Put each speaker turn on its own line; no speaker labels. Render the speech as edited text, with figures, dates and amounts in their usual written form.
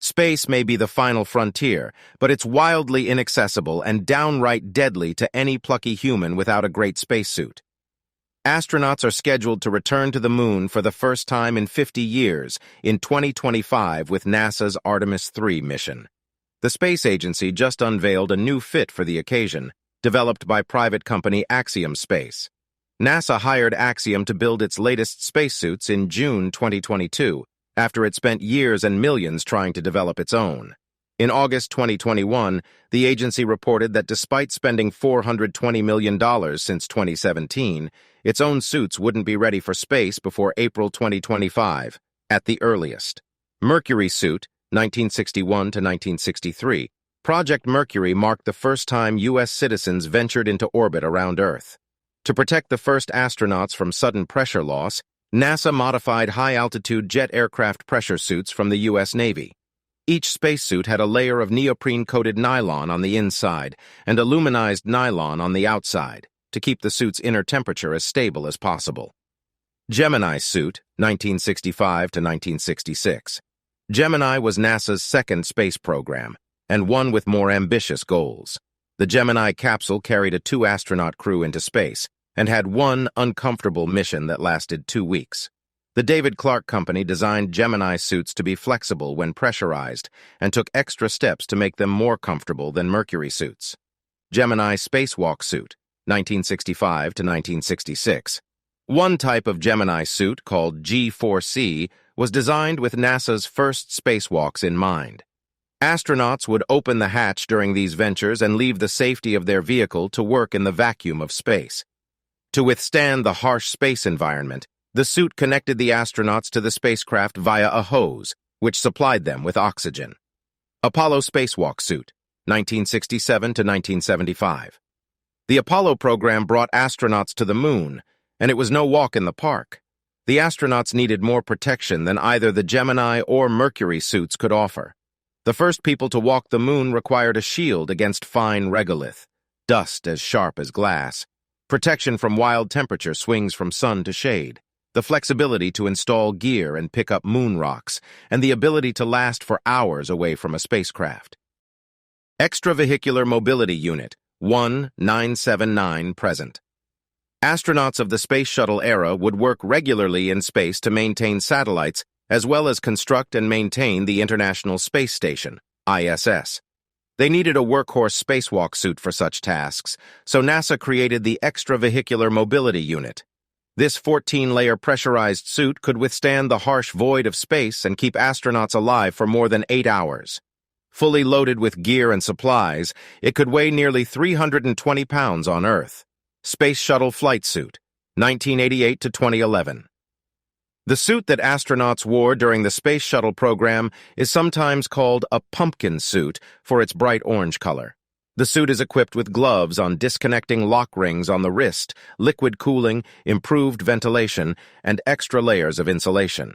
Space may be the final frontier, but it's wildly inaccessible and downright deadly to any plucky human without a great spacesuit. Astronauts are scheduled to return to the moon for the first time in 50 years in 2025 with NASA's Artemis 3 mission. The space agency just unveiled a new fit for the occasion, developed by private company Axiom Space. NASA hired Axiom to build its latest spacesuits in June 2022, after it spent years and millions trying to develop its own. In August 2021, the agency reported that despite spending $420 million since 2017, its own suits wouldn't be ready for space before April 2025, at the earliest. Mercury suit, 1961 to 1963. Project Mercury marked the first time U.S. citizens ventured into orbit around Earth. To protect the first astronauts from sudden pressure loss, NASA modified high-altitude jet aircraft pressure suits from the U.S. Navy. Each spacesuit had a layer of neoprene-coated nylon on the inside and aluminized nylon on the outside to keep the suit's inner temperature as stable as possible. Gemini suit, 1965 to 1966. Gemini was NASA's second space program, and one with more ambitious goals. The Gemini capsule carried a 2-astronaut crew into space and had one uncomfortable mission that lasted 2 weeks. The David Clark Company designed Gemini suits to be flexible when pressurized and took extra steps to make them more comfortable than Mercury suits. Gemini Spacewalk suit, 1965 to 1966. One type of Gemini suit, called G4C, was designed with NASA's first spacewalks in mind. Astronauts would open the hatch during these ventures and leave the safety of their vehicle to work in the vacuum of space. To withstand the harsh space environment, the suit connected the astronauts to the spacecraft via a hose, which supplied them with oxygen. Apollo Spacewalk suit, 1967 to 1975. The Apollo program brought astronauts to the moon, and it was no walk in the park. The astronauts needed more protection than either the Gemini or Mercury suits could offer. The first people to walk the moon required a shield against fine regolith, dust as sharp as glass, protection from wild temperature swings from sun to shade, the flexibility to install gear and pick up moon rocks, and the ability to last for hours away from a spacecraft. Extravehicular Mobility Unit, 1979 present. Astronauts of the Space Shuttle era would work regularly in space to maintain satellites as well as construct and maintain the International Space Station, ISS. They needed a workhorse spacewalk suit for such tasks, so NASA created the Extravehicular Mobility Unit. This 14-layer pressurized suit could withstand the harsh void of space and keep astronauts alive for more than 8 hours. Fully loaded with gear and supplies, it could weigh nearly 320 pounds on Earth. Space Shuttle Flight Suit, 1988 to 2011. The suit that astronauts wore during the Space Shuttle program is sometimes called a pumpkin suit for its bright orange color. The suit is equipped with gloves on disconnecting lock rings on the wrist, liquid cooling, improved ventilation, and extra layers of insulation.